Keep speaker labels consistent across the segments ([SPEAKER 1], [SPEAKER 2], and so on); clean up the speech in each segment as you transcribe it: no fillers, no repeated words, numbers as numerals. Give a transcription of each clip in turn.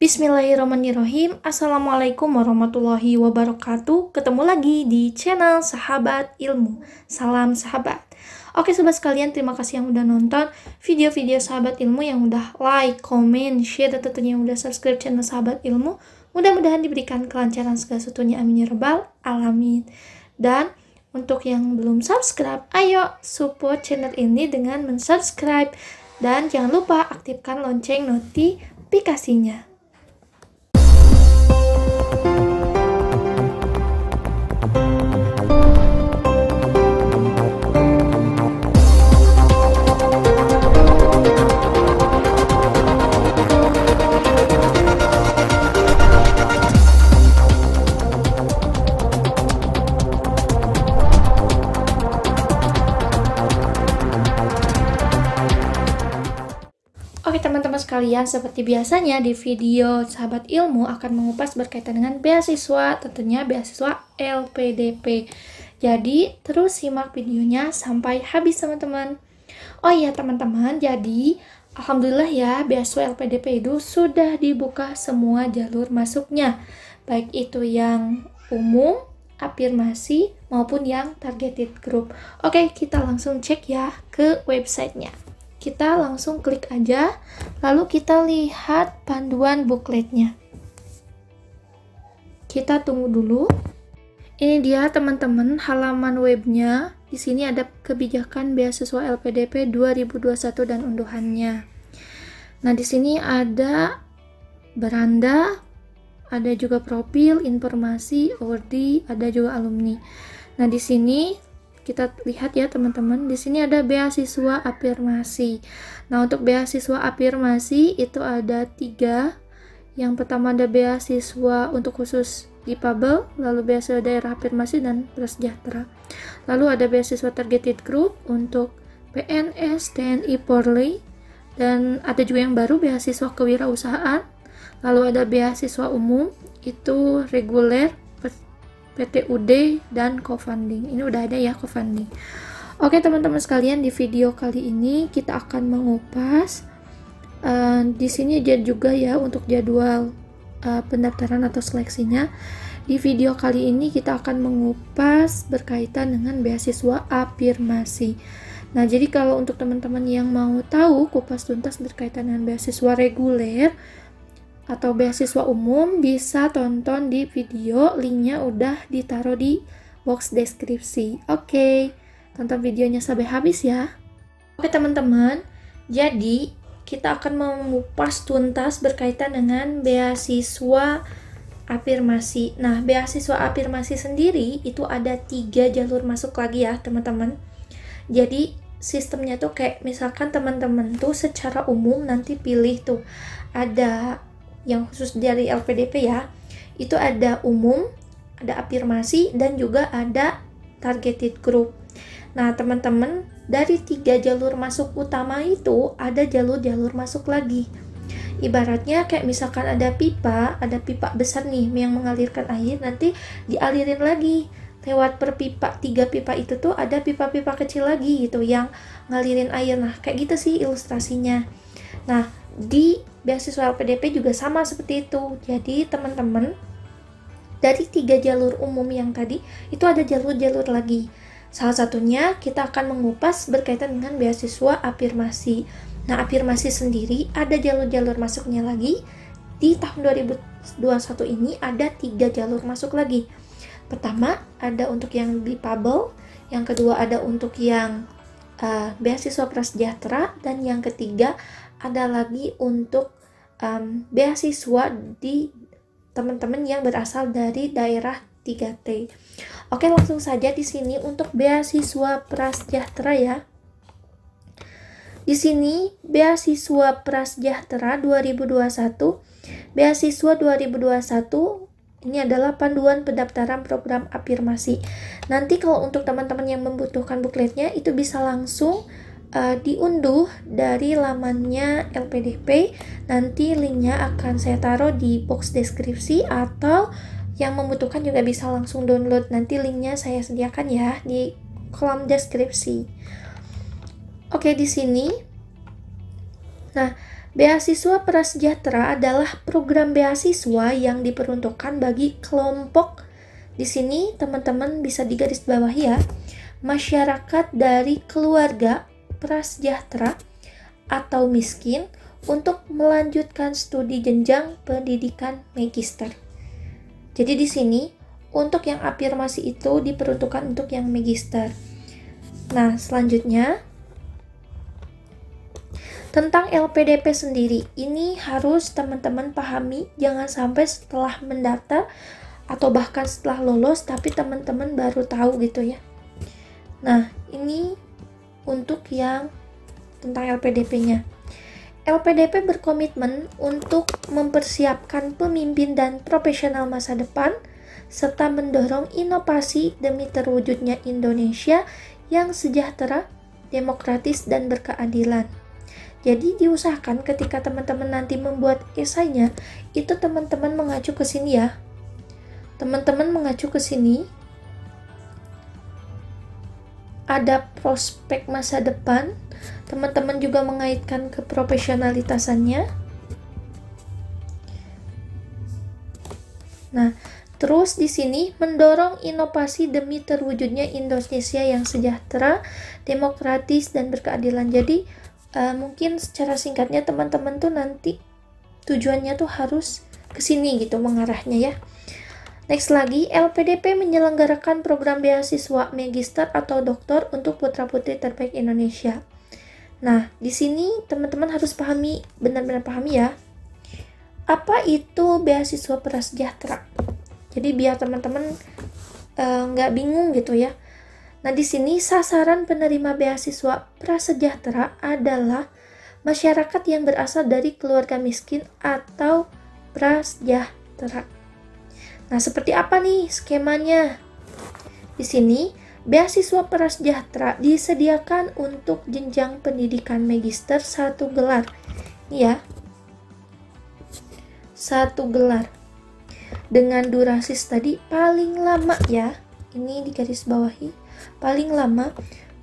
[SPEAKER 1] Bismillahirrahmanirrahim. Assalamualaikum warahmatullahi wabarakatuh. Ketemu lagi di channel Sahabat Ilmu. Salam sahabat. Oke sobat sekalian, terima kasih yang udah nonton video-video Sahabat Ilmu, yang udah like, comment, share, dan tentunya yang udah subscribe channel Sahabat Ilmu. Mudah-mudahan diberikan kelancaran segala sesuatunya, amin ya rabbal alamin. Dan untuk yang belum subscribe, ayo support channel ini dengan mensubscribe. Dan jangan lupa aktifkan lonceng notifikasinya. Oke teman-teman sekalian, seperti biasanya di video Sahabat Ilmu akan mengupas berkaitan dengan beasiswa, tentunya beasiswa LPDP. Jadi terus simak videonya sampai habis teman-teman. Oh iya teman-teman, jadi alhamdulillah ya, beasiswa LPDP itu sudah dibuka semua jalur masuknya, baik itu yang umum, afirmasi, maupun yang targeted group. Oke, kita langsung cek ya ke websitenya. Kita langsung klik aja, lalu kita lihat panduan bukletnya. Kita tunggu dulu. Ini dia teman-teman halaman webnya. Di sini ada kebijakan beasiswa LPDP 2021 dan unduhannya. Nah, di sini ada beranda, ada juga profil, informasi, awardee, ada juga alumni. Nah, di sini kita lihat ya teman-teman, di sini ada beasiswa afirmasi. Nah, untuk beasiswa afirmasi itu ada 3. Yang pertama ada beasiswa untuk khusus difabel, lalu beasiswa daerah afirmasi dan prasejahtera. Lalu ada beasiswa targeted group untuk PNS, TNI, Polri, dan ada juga yang baru beasiswa kewirausahaan. Lalu ada beasiswa umum, itu reguler, PTUD, dan co-funding. Ini udah ada ya co-funding. Oke teman-teman sekalian, di video kali ini kita akan mengupas di sini juga ya untuk jadwal pendaftaran atau seleksinya. Di video kali ini kita akan mengupas berkaitan dengan beasiswa afirmasi. Nah, jadi kalau untuk teman-teman yang mau tahu kupas tuntas berkaitan dengan beasiswa reguler atau beasiswa umum, bisa tonton di video, linknya udah ditaruh di box deskripsi. Oke, tonton videonya sampai habis ya. Oke teman-teman, jadi kita akan mengupas tuntas berkaitan dengan beasiswa afirmasi. Nah, beasiswa afirmasi sendiri itu ada 3 jalur masuk lagi ya teman-teman. Jadi sistemnya tuh kayak misalkan teman-teman tuh secara umum nanti pilih tuh ada yang khusus dari LPDP ya, itu ada umum, ada afirmasi, dan juga ada targeted group. Nah teman-teman, dari 3 jalur masuk utama itu ada jalur-jalur masuk lagi. Ibaratnya kayak misalkan ada pipa besar nih yang mengalirkan air, nanti dialirin lagi lewat per pipa. 3 pipa itu tuh ada pipa-pipa kecil lagi gitu yang ngalirin air. Nah kayak gitu sih ilustrasinya. Nah, di beasiswa LPDP juga sama seperti itu. Jadi teman-teman, dari 3 jalur umum yang tadi itu ada jalur-jalur lagi. Salah satunya kita akan mengupas berkaitan dengan beasiswa afirmasi. Nah, afirmasi sendiri ada jalur-jalur masuknya lagi. Di tahun 2021 ini ada 3 jalur masuk lagi. Pertama ada untuk yang difabel, yang kedua ada untuk yang beasiswa prasejahtera, dan yang ketiga ada lagi untuk beasiswa di teman-teman yang berasal dari daerah 3T. Oke, langsung saja di sini untuk beasiswa prasejahtera ya. Di sini beasiswa prasejahtera 2021, beasiswa 2021 ini adalah panduan pendaftaran program afirmasi. Nanti kalau untuk teman-teman yang membutuhkan bukletnya itu bisa langsung diunduh dari lamannya LPDP. Nanti linknya akan saya taruh di box deskripsi, atau yang membutuhkan juga bisa langsung download. Nanti linknya saya sediakan ya di kolom deskripsi. Oke, di sini. Nah, Beasiswa prasejahtera adalah program beasiswa yang diperuntukkan bagi kelompok, di sini teman-teman bisa digarisbawahi ya, masyarakat dari keluarga prasejahtera atau miskin untuk melanjutkan studi jenjang pendidikan magister. Jadi di sini untuk yang afirmasi itu diperuntukkan untuk yang magister. Nah, selanjutnya tentang LPDP sendiri, ini harus teman-teman pahami, jangan sampai setelah mendaftar atau bahkan setelah lolos tapi teman-teman baru tahu gitu ya. Nah, ini untuk yang tentang LPDP-nya. LPDP berkomitmen untuk mempersiapkan pemimpin dan profesional masa depan serta mendorong inovasi demi terwujudnya Indonesia yang sejahtera, demokratis, dan berkeadilan. Jadi diusahakan ketika teman-teman nanti membuat esainya, itu teman-teman mengacu ke sini ya. Teman-teman mengacu ke sini. Ada prospek masa depan. Teman-teman juga mengaitkan ke profesionalitasannya. Nah, terus di sini mendorong inovasi demi terwujudnya Indonesia yang sejahtera, demokratis, dan berkeadilan. Jadi mungkin secara singkatnya teman-teman tuh nanti tujuannya tuh harus ke sini gitu mengarahnya ya. Next lagi, LPDP menyelenggarakan program beasiswa magister atau doktor untuk putra-putri terbaik Indonesia. Nah, di sini teman-teman harus pahami, benar-benar pahami ya. Apa itu beasiswa prasejahtera? Jadi biar teman-teman nggak bingung gitu ya. Nah, di sini sasaran penerima beasiswa prasejahtera adalah masyarakat yang berasal dari keluarga miskin atau prasejahtera. Nah, seperti apa nih skemanya? Di sini, beasiswa prasejahtera disediakan untuk jenjang pendidikan magister 1 gelar. Ini ya. 1 gelar. Dengan durasi studi paling lama ya. Ini di garis bawahi. Paling lama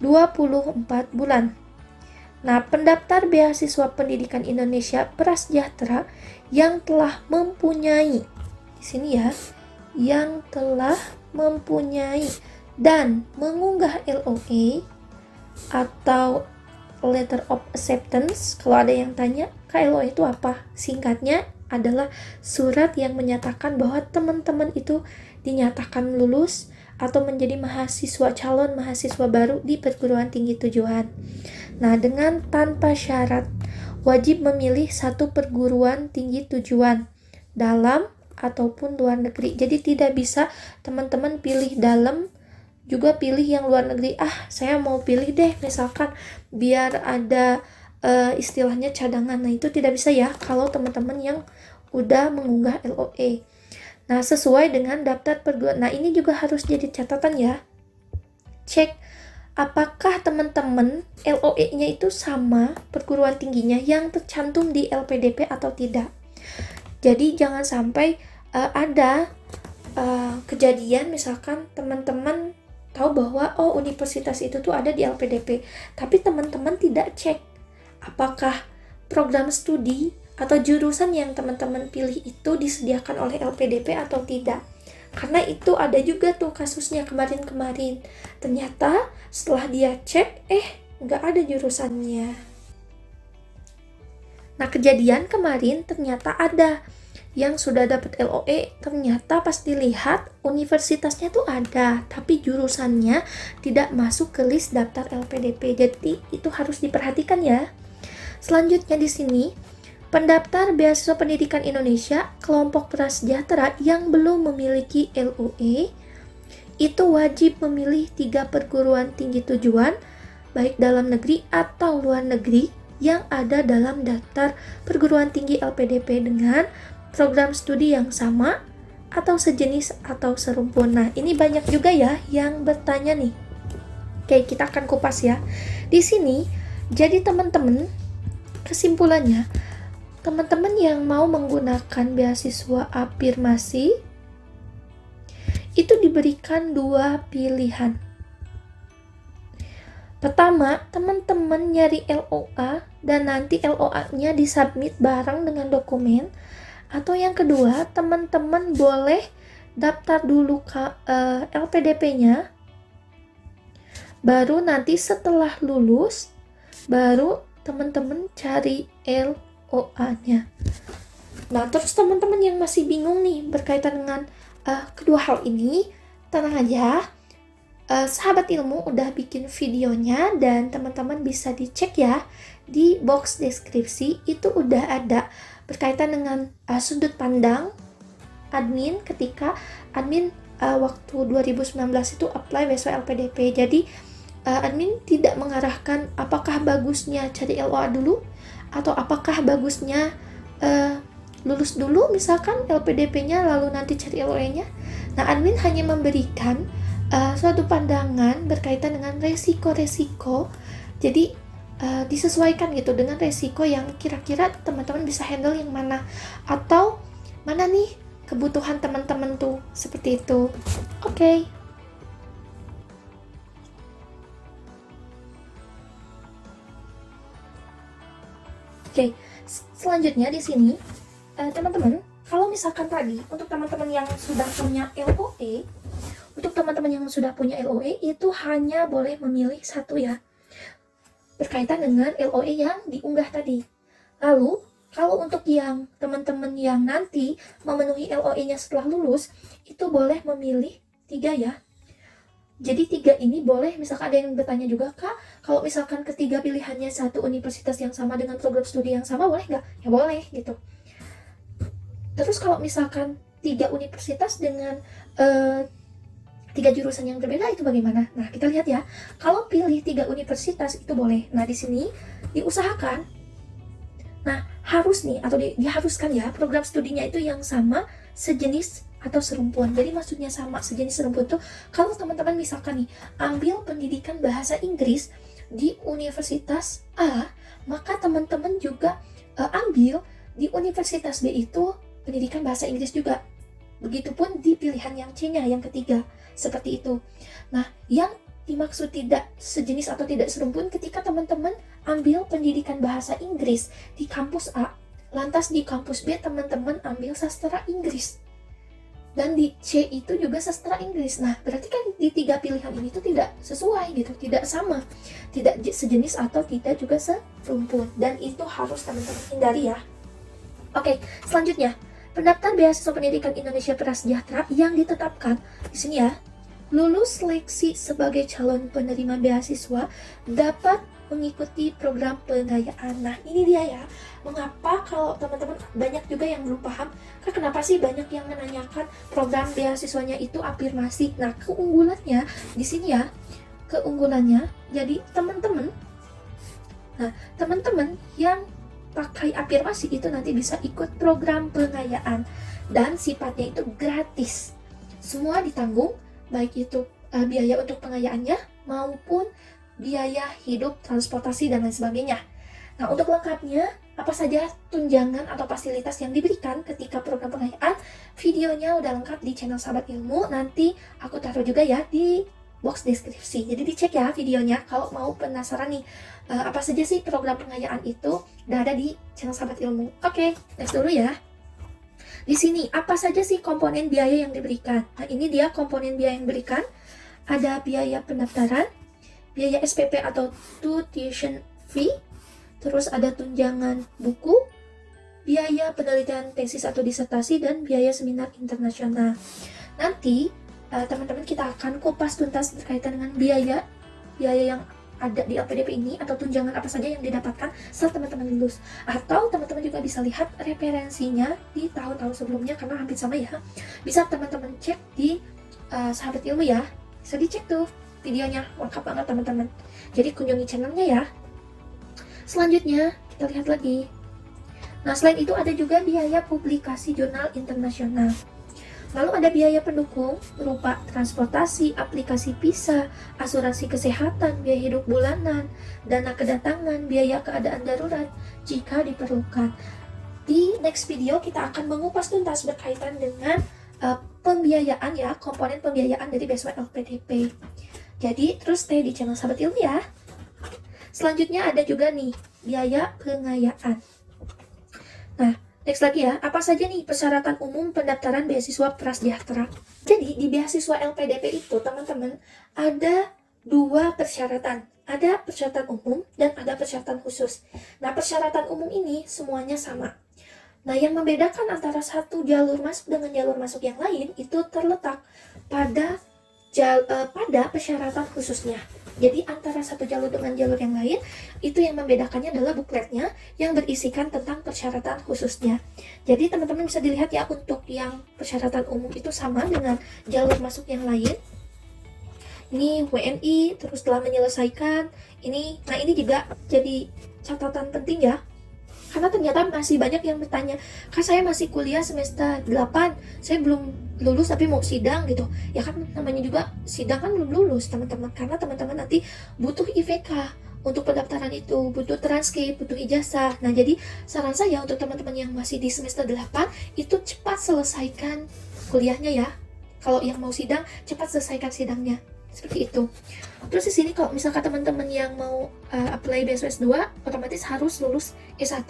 [SPEAKER 1] 24 bulan. Nah, pendaftar beasiswa pendidikan Indonesia prasejahtera yang telah mempunyai, di sini ya, yang telah mempunyai dan mengunggah LOA atau Letter of Acceptance. Kalau ada yang tanya, LOA itu apa? Singkatnya adalah surat yang menyatakan bahwa teman-teman itu dinyatakan lulus atau menjadi calon mahasiswa baru di perguruan tinggi tujuan. Nah, dengan tanpa syarat wajib memilih satu perguruan tinggi tujuan dalam ataupun luar negeri. Jadi tidak bisa teman-teman pilih dalam juga pilih yang luar negeri. Saya mau pilih deh misalkan biar ada istilahnya cadangan. Nah, itu tidak bisa ya kalau teman-teman yang udah mengunggah LOA. Nah, sesuai dengan daftar perguruan. Nah, ini juga harus jadi catatan ya. Cek apakah teman-teman LOE-nya itu sama perguruan tingginya yang tercantum di LPDP atau tidak. Jadi jangan sampai ada kejadian misalkan teman-teman tahu bahwa universitas itu tuh ada di LPDP, tapi teman-teman tidak cek apakah program studi atau jurusan yang teman-teman pilih itu disediakan oleh LPDP atau tidak. Karena itu ada juga tuh kasusnya kemarin-kemarin. Ternyata setelah dia cek, nggak ada jurusannya. Nah, kejadian kemarin ternyata ada yang sudah dapat LOE, ternyata pas dilihat universitasnya tuh ada, tapi jurusannya tidak masuk ke list daftar LPDP. Jadi itu harus diperhatikan ya. Selanjutnya di sini, pendaftar beasiswa pendidikan Indonesia kelompok prasejahtera yang belum memiliki LOE itu wajib memilih 3 perguruan tinggi tujuan baik dalam negeri atau luar negeri yang ada dalam daftar perguruan tinggi LPDP dengan program studi yang sama atau sejenis atau serumpun. Nah, ini banyak juga ya yang bertanya nih. Oke, kita akan kupas ya. Di sini, jadi teman-teman, kesimpulannya, teman-teman yang mau menggunakan beasiswa afirmasi itu diberikan 2 pilihan. Pertama, teman-teman nyari LOA dan nanti LOA-nya disubmit bareng dengan dokumen. Atau yang kedua, teman-teman boleh daftar dulu ke LPDP-nya. Baru nanti setelah lulus, baru teman-teman cari LOA-nya. Nah, terus teman-teman yang masih bingung nih berkaitan dengan kedua hal ini, tenang aja. Sahabat ilmu udah bikin videonya dan teman-teman bisa dicek ya di box deskripsi. Itu udah ada berkaitan dengan sudut pandang admin ketika admin waktu 2019 itu apply beasiswa LPDP. Jadi admin tidak mengarahkan apakah bagusnya cari LOA dulu atau apakah bagusnya lulus dulu misalkan LPDP-nya lalu nanti cari LOA-nya. Nah, admin hanya memberikan suatu pandangan berkaitan dengan resiko-resiko. Jadi disesuaikan gitu dengan resiko yang kira-kira teman-teman bisa handle yang mana, atau mana nih kebutuhan teman-teman tuh, seperti itu. Oke. Oke, selanjutnya di sini teman-teman, kalau misalkan tadi untuk teman-teman yang sudah punya LOE, itu hanya boleh memilih satu ya, berkaitan dengan LOE yang diunggah tadi. Lalu kalau untuk yang teman-teman yang nanti memenuhi LOE-nya setelah lulus, itu boleh memilih 3 ya. Jadi 3 ini boleh, misalkan ada yang bertanya juga, Kak, kalau misalkan ketiga pilihannya satu universitas yang sama dengan program studi yang sama, boleh nggak? Ya boleh gitu. Terus kalau misalkan 3 universitas dengan 3 jurusan yang berbeda itu bagaimana? Nah, kita lihat ya. Kalau pilih 3 universitas itu boleh. Nah, di sini diusahakan. Nah, harus nih atau diharuskan ya program studinya itu yang sama, sejenis atau serumpun. Jadi maksudnya sama, sejenis, serumpun tuh kalau teman-teman misalkan nih ambil pendidikan bahasa Inggris di Universitas A, maka teman-teman juga ambil di Universitas B itu pendidikan bahasa Inggris juga. Begitupun di pilihan yang C-nya, yang ketiga, seperti itu. Nah, yang dimaksud tidak sejenis atau tidak serumpun ketika teman-teman ambil pendidikan bahasa Inggris di kampus A, lantas di kampus B teman-teman ambil sastra Inggris, dan di C itu juga sastra Inggris. Nah, berarti kan di 3 pilihan ini tuh tidak sesuai gitu, tidak sama, tidak sejenis atau tidak juga serumpun, dan itu harus teman-teman hindari ya. Oke, selanjutnya pendaftar beasiswa pendidikan Indonesia Prasejahtera yang ditetapkan di sini ya, lulus seleksi sebagai calon penerima beasiswa dapat mengikuti program pengayaan. Nah, ini dia ya, mengapa kalau teman-teman banyak juga yang belum paham, kenapa sih banyak yang menanyakan program beasiswanya itu afirmasi. Nah, keunggulannya di sini ya, keunggulannya jadi teman-teman yang pakai afirmasi itu nanti bisa ikut program pengayaan dan sifatnya itu gratis, semua ditanggung, baik itu biaya untuk pengayaannya maupun biaya hidup, transportasi, dan lain sebagainya. Nah, untuk lengkapnya apa saja tunjangan atau fasilitas yang diberikan ketika program pengayaan, videonya udah lengkap di channel Sahabat Ilmu. Nanti aku taruh juga ya di box deskripsi, jadi dicek ya videonya kalau mau penasaran nih apa saja sih program pengayaan itu, udah ada di channel Sahabat Ilmu. Oke, next dulu ya. Di sini apa saja sih komponen biaya yang diberikan? Nah, ini dia komponen biaya yang diberikan. Ada biaya pendaftaran, biaya SPP atau tuition fee, terus ada tunjangan buku, biaya penelitian tesis atau disertasi, dan biaya seminar internasional. Nanti teman-teman kita akan kupas tuntas berkaitan dengan biaya yang ada di LPDP ini atau tunjangan apa saja yang didapatkan setelah teman-teman lulus. Atau teman-teman juga bisa lihat referensinya di tahun-tahun sebelumnya karena hampir sama ya. Bisa teman-teman cek di Sahabat Ilmu ya. Bisa dicek tuh videonya, lengkap banget teman-teman. Jadi kunjungi channelnya ya. Selanjutnya kita lihat lagi. Nah, selain itu ada juga biaya publikasi jurnal internasional. Lalu ada biaya pendukung berupa transportasi, aplikasi visa, asuransi kesehatan, biaya hidup bulanan, dana kedatangan, biaya keadaan darurat jika diperlukan. Di next video kita akan mengupas tuntas berkaitan dengan pembiayaan ya, komponen pembiayaan dari beasiswa LPDP. Jadi terus stay di channel Sahabat Ilmu ya. Selanjutnya ada juga nih, biaya pengayaan. Nah, next lagi ya, apa saja nih persyaratan umum pendaftaran beasiswa prasejahtera? Jadi, di beasiswa LPDP itu, teman-teman, ada 2 persyaratan. Ada persyaratan umum dan ada persyaratan khusus. Nah, persyaratan umum ini semuanya sama. Nah, yang membedakan antara satu jalur masuk dengan jalur masuk yang lain itu terletak pada persyaratan khususnya. Jadi antara satu jalur dengan jalur yang lain, itu yang membedakannya adalah bukletnya yang berisikan tentang persyaratan khususnya. Jadi teman-teman bisa dilihat ya, untuk yang persyaratan umum itu sama dengan jalur masuk yang lain. Ini WNI, terus telah menyelesaikan ini. Nah, ini juga jadi catatan penting ya. Karena ternyata masih banyak yang bertanya, "Kak, saya masih kuliah semester 8, saya belum lulus tapi mau sidang," gitu. Ya kan namanya juga sidang kan belum lulus, teman-teman. Karena teman-teman nanti butuh IVK untuk pendaftaran itu, butuh transkrip, butuh ijazah. Nah, jadi saran saya untuk teman-teman yang masih di semester 8, itu cepat selesaikan kuliahnya ya. Kalau yang mau sidang, cepat selesaikan sidangnya. Seperti itu. Terus di sini kalau misalkan teman-teman yang mau apply beasiswa S2, otomatis harus lulus S1.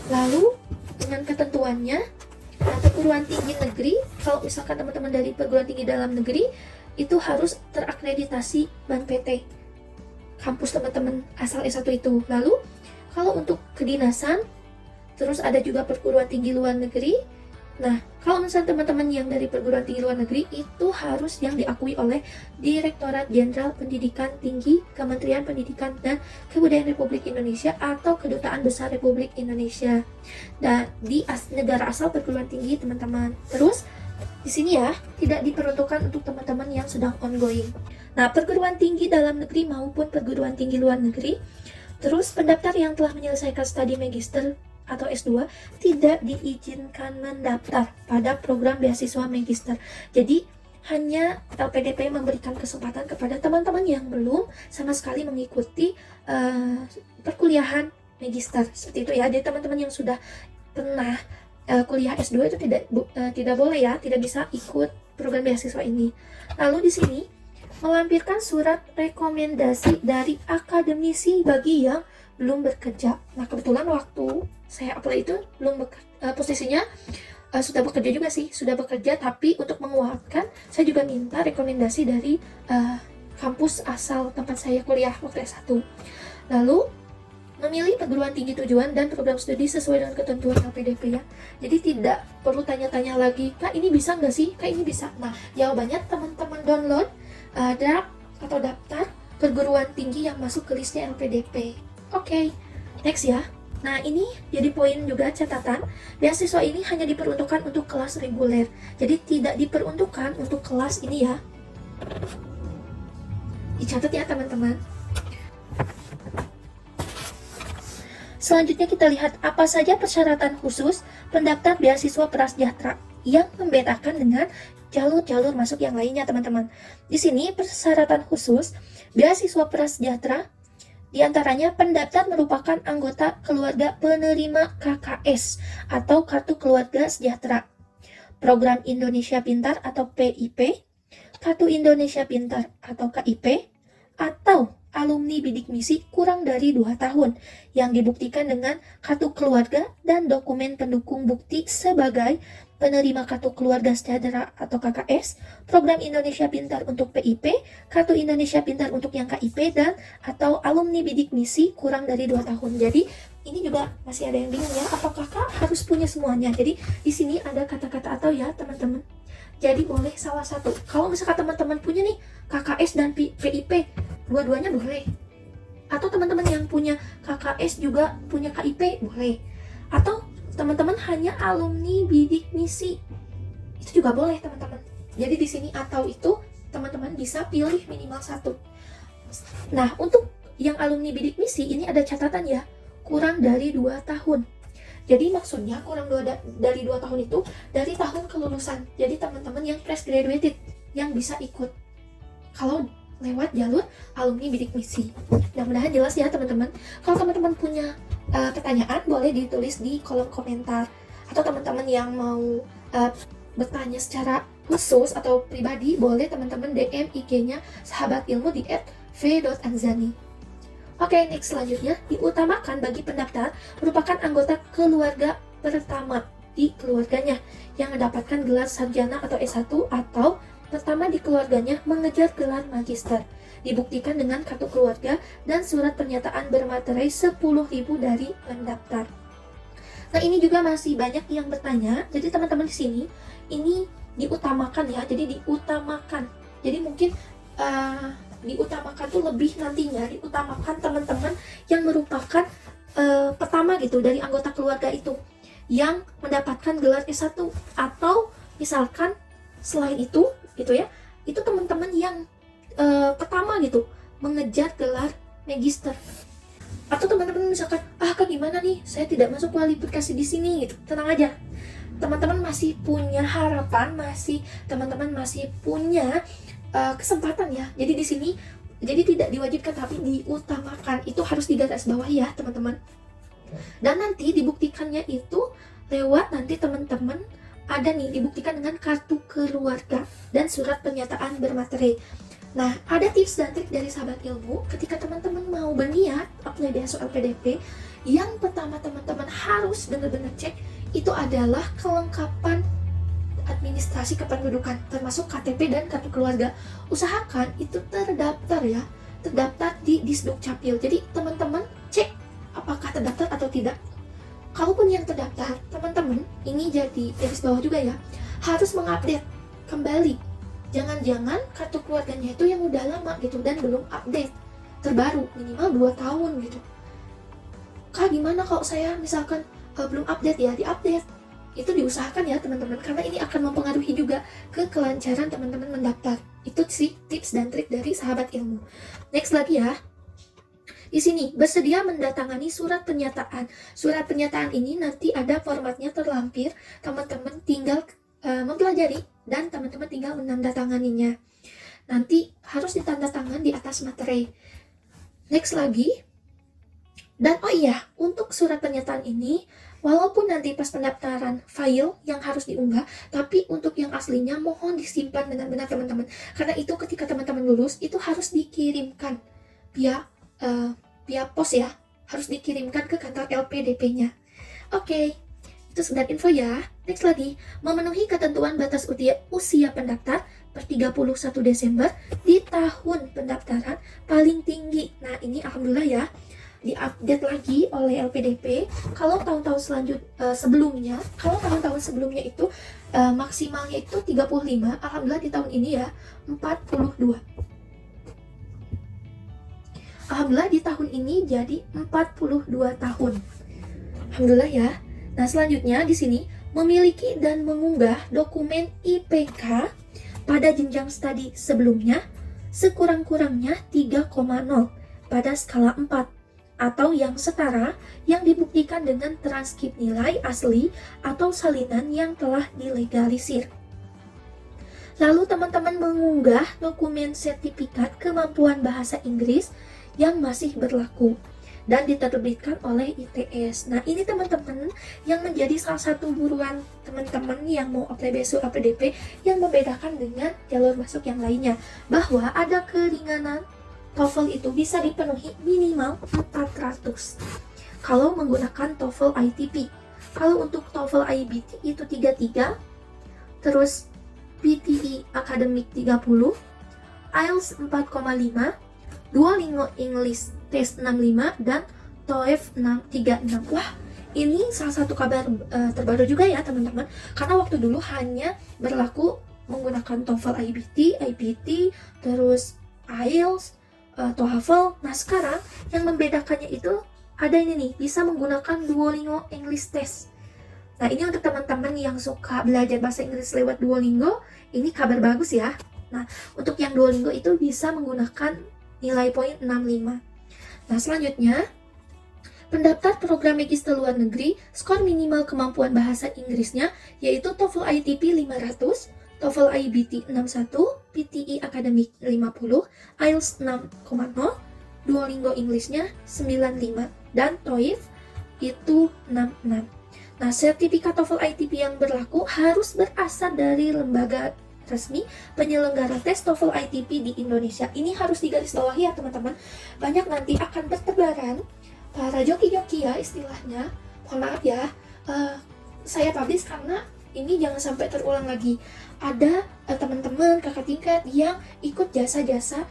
[SPEAKER 1] Lalu dengan ketentuannya, perguruan tinggi negeri, kalau misalkan teman-teman dari perguruan tinggi dalam negeri, itu harus terakreditasi Ban PT kampus teman-teman asal S1 itu. Lalu kalau untuk kedinasan, terus ada juga perguruan tinggi luar negeri. Nah, kalau misalnya teman-teman yang dari perguruan tinggi luar negeri, itu harus yang diakui oleh Direktorat Jenderal Pendidikan Tinggi Kementerian Pendidikan dan Kebudayaan Republik Indonesia atau Kedutaan Besar Republik Indonesia. Dan di negara asal perguruan tinggi, teman-teman. Terus di sini ya, tidak diperuntukkan untuk teman-teman yang sedang ongoing. Nah, perguruan tinggi dalam negeri maupun perguruan tinggi luar negeri, terus pendaftar yang telah menyelesaikan studi magister atau S2 tidak diizinkan mendaftar pada program beasiswa magister. Jadi hanya LPDP memberikan kesempatan kepada teman-teman yang belum sama sekali mengikuti perkuliahan magister. Seperti itu ya. Jadi teman-teman yang sudah pernah kuliah S2 itu tidak boleh ya, tidak bisa ikut program beasiswa ini. Lalu di sini melampirkan surat rekomendasi dari akademisi bagi yang belum bekerja. Nah, kebetulan waktu saya apply itu belum posisinya sudah bekerja juga sih, sudah bekerja, tapi untuk menguatkan saya juga minta rekomendasi dari kampus asal tempat saya kuliah waktu S1. Lalu memilih perguruan tinggi tujuan dan program studi sesuai dengan ketentuan LPDP ya. Jadi tidak perlu tanya-tanya lagi, "Kak, ini bisa nggak sih? Kak, ini bisa." Nah, jawabannya teman-teman download draft atau daftar perguruan tinggi yang masuk ke listnya LPDP. Oke, next ya. Nah, ini jadi poin juga catatan, beasiswa ini hanya diperuntukkan untuk kelas reguler. Jadi tidak diperuntukkan untuk kelas ini ya. Dicatat ya teman-teman. Selanjutnya kita lihat apa saja persyaratan khusus pendaftar beasiswa prasejahtera yang membedakan dengan jalur-jalur masuk yang lainnya, teman-teman. Di sini persyaratan khusus beasiswa prasejahtera di antaranya pendaftar merupakan anggota keluarga penerima KKS atau Kartu Keluarga Sejahtera, Program Indonesia Pintar atau PIP, Kartu Indonesia Pintar atau KIP, atau alumni bidik misi kurang dari 2 tahun yang dibuktikan dengan kartu keluarga dan dokumen pendukung bukti sebagai penerima Kartu Keluarga Sejahtera atau KKS, Program Indonesia Pintar untuk PIP, Kartu Indonesia Pintar untuk yang KIP, dan atau alumni bidik misi kurang dari 2 tahun. Jadi ini juga masih ada yang bingung ya, apakah Kak harus punya semuanya? Jadi di sini ada kata-kata atau ya teman-teman. Jadi boleh salah satu. Kalau misalkan teman-teman punya nih KKS dan PIP, dua-duanya boleh. Atau teman-teman yang punya KKS juga punya KIP, boleh. Atau teman-teman hanya alumni bidik misi, itu juga boleh teman-teman. Jadi di sini atau itu teman-teman bisa pilih minimal 1. Nah, untuk yang alumni bidik misi ini ada catatan ya, kurang dari 2 tahun. Jadi maksudnya kurang dari 2 tahun itu dari tahun kelulusan. Jadi teman-teman yang fresh graduated yang bisa ikut kalau lewat jalur alumni bidik misi. Mudah-mudahan jelas ya teman-teman. Kalau teman-teman punya pertanyaan boleh ditulis di kolom komentar, atau teman-teman yang mau bertanya secara khusus atau pribadi boleh teman-teman DM IG-nya Sahabat Ilmu di @v.anzani. Oke, next selanjutnya, diutamakan bagi pendaftar merupakan anggota keluarga pertama di keluarganya yang mendapatkan gelar sarjana atau S1 atau pertama di keluarganya mengejar gelar magister. Dibuktikan dengan kartu keluarga dan surat pernyataan bermaterai 10.000 dari pendaftar. Nah, ini juga masih banyak yang bertanya. Jadi teman-teman di sini ini diutamakan ya. Jadi diutamakan. Jadi mungkin diutamakan tuh lebih nantinya diutamakan teman-teman yang merupakan pertama gitu dari anggota keluarga itu yang mendapatkan gelar S1, atau misalkan selain itu gitu ya, itu teman-teman yang pertama gitu mengejar gelar magister. Atau teman-teman misalkan, Kak gimana nih, saya tidak masuk kualifikasi di sini gitu. Tenang aja, teman-teman masih punya harapan, teman-teman masih punya kesempatan ya. Jadi di sini jadi tidak diwajibkan tapi diutamakan, itu harus digarisbawahi ya teman-teman. Dan nanti dibuktikannya itu lewat nanti teman-teman ada nih dibuktikan dengan kartu keluarga dan surat pernyataan bermaterai. Nah, ada tips dan trik dari sahabat ilmu ketika teman-teman mau berniat apply beasiswa LPDP. Yang pertama teman-teman harus benar-benar cek itu adalah kelengkapan administrasi kependudukan termasuk KTP dan kartu keluarga. Usahakan itu terdaftar ya, terdaftar di Disduk Capil. Jadi teman-teman cek apakah terdaftar atau tidak. Kalaupun yang terdaftar, teman-teman ini jadi garis bawah juga ya, harus mengupdate kembali. Jangan-jangan kartu keluarganya itu yang udah lama gitu dan belum update terbaru, minimal 2 tahun gitu. Kak gimana kalau saya misalkan belum update ya, diupdate. Itu diusahakan ya teman-teman, karena ini akan mempengaruhi juga ke kelancaran teman-teman mendaftar. Itu sih tips dan trik dari sahabat ilmu. Next lagi ya. Di sini bersedia mendatangani surat pernyataan. Surat pernyataan ini nanti ada formatnya terlampir, teman-teman tinggal mempelajari dan teman-teman tinggal menandatanganinya. Nanti harus ditandatangan di atas materai. Next lagi. Dan oh iya, untuk surat pernyataan ini walaupun nanti pas pendaftaran file yang harus diunggah, tapi untuk yang aslinya mohon disimpan benar-benar teman-teman. Karena itu ketika teman-teman lulus itu harus dikirimkan via pos ya, harus dikirimkan ke kantor LPDP-nya. Oke, itu sekedar info ya. Next lagi, memenuhi ketentuan batas usia pendaftar per 31 Desember di tahun pendaftaran paling tinggi. Nah, ini alhamdulillah ya, diupdate lagi oleh LPDP. Kalau tahun-tahun sebelumnya, itu maksimalnya itu 35, alhamdulillah di tahun ini ya 42. Alhamdulillah di tahun ini jadi 42 tahun. Alhamdulillah ya. Nah, selanjutnya di sini memiliki dan mengunggah dokumen IPK pada jenjang studi sebelumnya sekurang-kurangnya 3,0 pada skala 4 atau yang setara yang dibuktikan dengan transkrip nilai asli atau salinan yang telah dilegalisir. Lalu teman-teman mengunggah dokumen sertifikat kemampuan bahasa Inggris yang masih berlaku dan diterbitkan oleh ITS. Nah, ini teman-teman yang menjadi salah satu buruan teman-teman yang mau apply beasiswa LPDP yang membedakan dengan jalur masuk yang lainnya, bahwa ada keringanan TOEFL itu bisa dipenuhi minimal 400 kalau menggunakan TOEFL ITP. Kalau untuk TOEFL IBT itu 33, terus PTE Academic 30, IELTS 4,5, Duolingo English Test 65, dan TOEFL 36. Wah, ini salah satu kabar terbaru juga ya teman-teman, karena waktu dulu hanya berlaku menggunakan TOEFL IBT, IPT, terus IELTS, TOEFL. Nah, sekarang yang membedakannya itu ada ini nih, bisa menggunakan Duolingo English Test. Nah, ini untuk teman-teman yang suka belajar bahasa Inggris lewat Duolingo, ini kabar bagus ya. Nah, untuk yang Duolingo itu bisa menggunakan nilai poin 65. Nah, selanjutnya, pendaftar program magister luar negeri, skor minimal kemampuan bahasa Inggrisnya yaitu TOEFL ITP 500, TOEFL IBT 61, PTE Academic 50, IELTS 6,0, Duolingo Englishnya 95, dan TOEFL itu 66. Nah, sertifikat TOEFL ITP yang berlaku harus berasal dari lembaga resmi penyelenggara tes TOEFL ITP di Indonesia. Ini harus digarisbawahi ya teman-teman. Banyak nanti akan bertebaran para joki-joki ya istilahnya. Mohon maaf ya, saya publish karena ini jangan sampai terulang lagi. Ada teman-teman kakak tingkat yang ikut jasa-jasa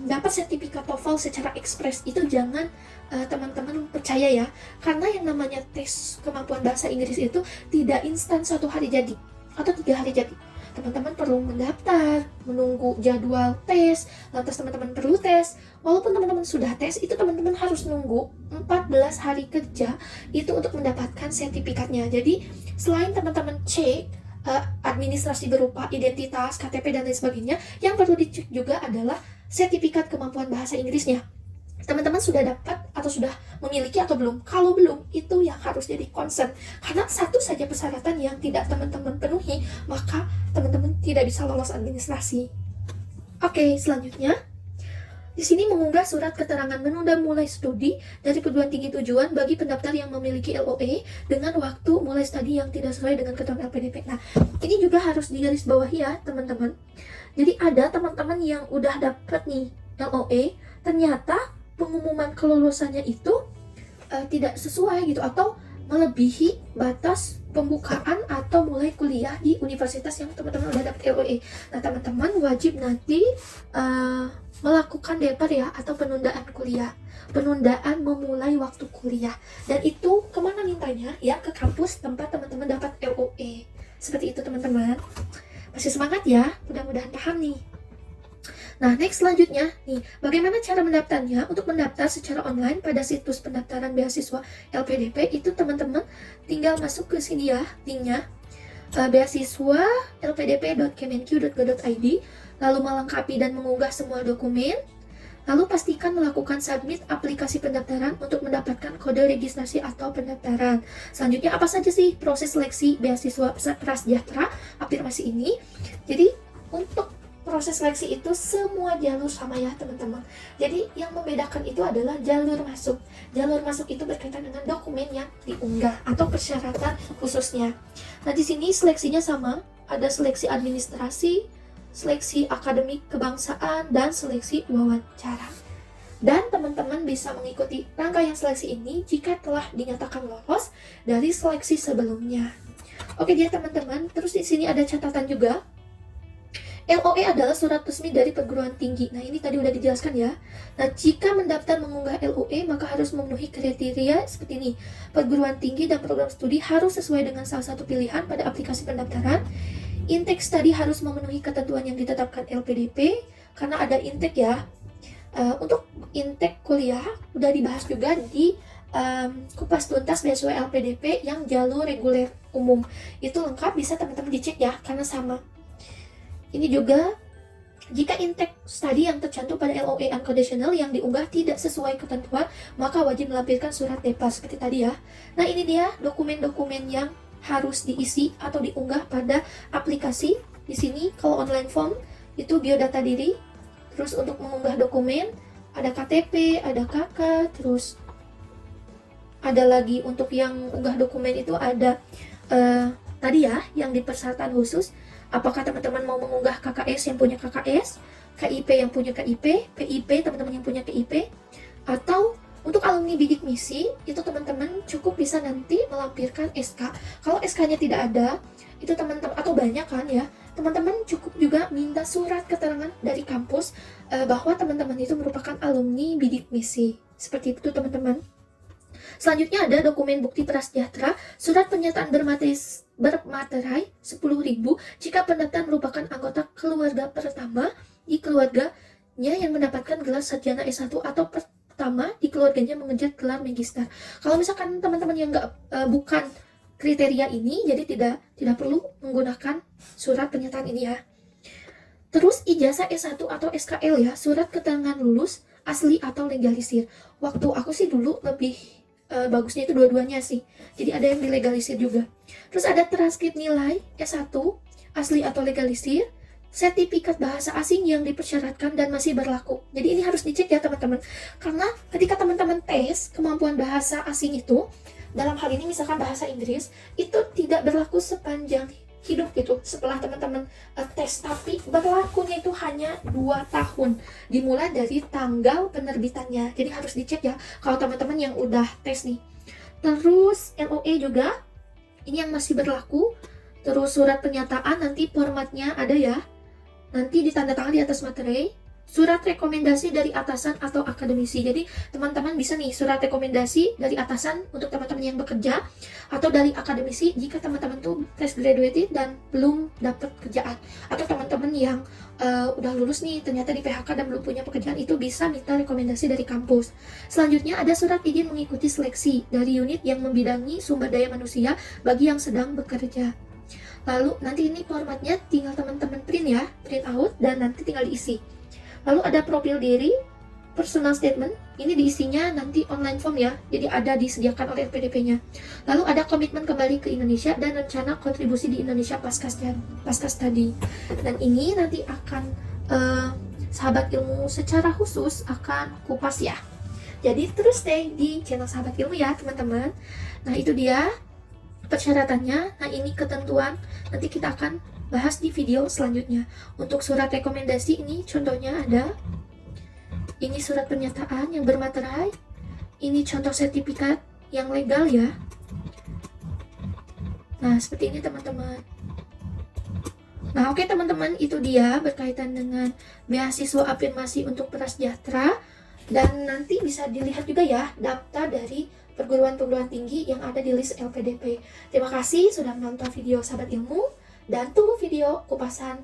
[SPEAKER 1] dapat sertifikat TOEFL secara ekspres. Itu jangan teman-teman percaya ya, karena yang namanya tes kemampuan bahasa Inggris itu tidak instan 1 hari jadi atau 3 hari jadi. Teman-teman perlu mendaftar, menunggu jadwal tes, lantas teman-teman perlu tes. Walaupun teman-teman sudah tes, itu teman-teman harus nunggu 14 hari kerja itu untuk mendapatkan sertifikatnya. Jadi selain teman-teman cek administrasi berupa identitas, KTP dan lain sebagainya, yang perlu dicek juga adalah sertifikat kemampuan bahasa Inggrisnya. Teman-teman sudah dapat atau sudah memiliki atau belum? Kalau belum, itu yang harus jadi concern. Karena satu saja persyaratan yang tidak teman-teman penuhi, maka teman-teman tidak bisa lolos administrasi. Oke, selanjutnya di sini mengunggah surat keterangan menunda mulai studi dari perguruan tinggi tujuan bagi pendaftar yang memiliki LOE dengan waktu mulai studi yang tidak sesuai dengan ketentuan LPDP. Nah, ini juga harus digarisbawahi ya teman-teman. Jadi ada teman-teman yang udah dapat nih LOE, ternyata pengumuman kelulusannya itu tidak sesuai gitu, atau melebihi batas pembukaan atau mulai kuliah di universitas yang teman-teman udah dapat LOE. Nah, teman-teman wajib nanti melakukan DPR ya, atau penundaan kuliah, penundaan memulai waktu kuliah. Dan itu kemana mintanya? Ya, ke kampus tempat teman-teman dapat LOE. Seperti itu teman-teman. Masih semangat ya, mudah-mudahan paham nih. Nah, next selanjutnya nih, bagaimana cara mendaftarnya? Untuk mendaftar secara online pada situs pendaftaran beasiswa LPDP itu teman-teman tinggal masuk ke sini ya, linknya beasiswa lpdp.kemenq.go.id, lalu melengkapi dan mengunggah semua dokumen, lalu pastikan melakukan submit aplikasi pendaftaran untuk mendapatkan kode registrasi atau pendaftaran. Selanjutnya apa saja sih proses seleksi beasiswa prasejahtera afirmasi ini? Jadi untuk proses seleksi itu semua jalur sama ya teman-teman. Jadi yang membedakan itu adalah jalur masuk. Jalur masuk itu berkaitan dengan dokumen yang diunggah atau persyaratan khususnya. Nah, di sini seleksinya sama, ada seleksi administrasi, seleksi akademik kebangsaan, dan seleksi wawancara. Dan teman-teman bisa mengikuti rangkaian seleksi ini jika telah dinyatakan lolos dari seleksi sebelumnya. Oke dia teman-teman, terus di sini ada catatan juga. LOE adalah surat resmi dari perguruan tinggi. Nah, ini tadi udah dijelaskan ya. Nah, jika mendaftar mengunggah LOE, maka harus memenuhi kriteria seperti ini. Perguruan tinggi dan program studi harus sesuai dengan salah satu pilihan pada aplikasi pendaftaran. Intake study harus memenuhi ketentuan yang ditetapkan LPDP, karena ada intake ya. Untuk intake kuliah, udah dibahas juga di kupas tuntas beasiswa LPDP yang jalur reguler umum. Itu lengkap, bisa teman-teman dicek ya, karena sama. Ini juga, jika intake study yang tercantum pada LOE unconditional yang diunggah tidak sesuai ketentuan, maka wajib melampirkan surat DEPA seperti tadi ya. Nah, ini dia dokumen-dokumen yang harus diisi atau diunggah pada aplikasi. Di sini kalau online form itu biodata diri. Terus untuk mengunggah dokumen ada KTP, ada KK, terus ada lagi untuk yang unggah dokumen itu ada tadi ya yang di persyaratan khusus. Apakah teman-teman mau mengunggah KKS yang punya KKS, KIP yang punya KIP, PIP teman-teman yang punya PIP, atau untuk alumni bidik misi, itu teman-teman cukup bisa nanti melampirkan SK. Kalau SK-nya tidak ada, itu teman-teman, atau banyak kan ya, teman-teman cukup juga minta surat keterangan dari kampus bahwa teman-teman itu merupakan alumni bidik misi. Seperti itu teman-teman. Selanjutnya ada dokumen bukti prasejahtera, surat pernyataan bermaterai 10.000 jika pendaftar merupakan anggota keluarga pertama di keluarganya yang mendapatkan gelar sarjana S1 atau pertama di keluarganya mengejar gelar magister. Kalau misalkan teman-teman yang bukan kriteria ini, jadi tidak perlu menggunakan surat pernyataan ini ya. Terus ijazah S1 atau SKL ya, surat keterangan lulus asli atau legalisir. Waktu aku sih dulu lebih bagusnya itu dua-duanya sih. Jadi ada yang dilegalisir juga. Terus ada transkrip nilai S1 asli atau legalisir, sertifikat bahasa asing yang dipersyaratkan dan masih berlaku. Jadi ini harus dicek ya teman-teman. Karena ketika teman-teman tes kemampuan bahasa asing itu, dalam hal ini misalkan bahasa Inggris itu tidak berlaku sepanjang hidup gitu setelah teman-teman tes, tapi berlakunya itu hanya 2 tahun dimulai dari tanggal penerbitannya. Jadi harus dicek ya kalau teman-teman yang udah tes nih. Terus LOE juga ini yang masih berlaku. Terus surat pernyataan nanti formatnya ada ya, nanti ditandatangan di atas materai. Surat rekomendasi dari atasan atau akademisi. Jadi teman-teman bisa nih surat rekomendasi dari atasan untuk teman-teman yang bekerja, atau dari akademisi jika teman-teman tuh fresh graduated dan belum dapat kerjaan, atau teman-teman yang udah lulus nih ternyata di PHK dan belum punya pekerjaan, itu bisa minta rekomendasi dari kampus. Selanjutnya ada surat izin mengikuti seleksi dari unit yang membidangi sumber daya manusia bagi yang sedang bekerja. Lalu nanti ini formatnya tinggal teman-teman print ya, print out dan nanti tinggal diisi. Lalu ada profil diri, personal statement, ini diisinya nanti online form ya, jadi ada disediakan oleh LPDP-nya. Lalu ada komitmen kembali ke Indonesia dan rencana kontribusi di Indonesia pasca studi. Dan ini nanti akan sahabat ilmu secara khusus akan kupas ya. Jadi terus stay di channel sahabat ilmu ya teman-teman. Nah itu dia persyaratannya. Nah ini ketentuan, nanti kita akan bahas di video selanjutnya. Untuk surat rekomendasi ini contohnya ada, ini surat pernyataan yang bermaterai, ini contoh sertifikat yang legal ya. Nah seperti ini teman-teman. Nah oke teman-teman, itu dia berkaitan dengan beasiswa afirmasi untuk prasejahtera. Dan nanti bisa dilihat juga ya daftar dari perguruan-perguruan tinggi yang ada di list LPDP. Terima kasih sudah menonton video sahabat ilmu, dan tunggu video kupasan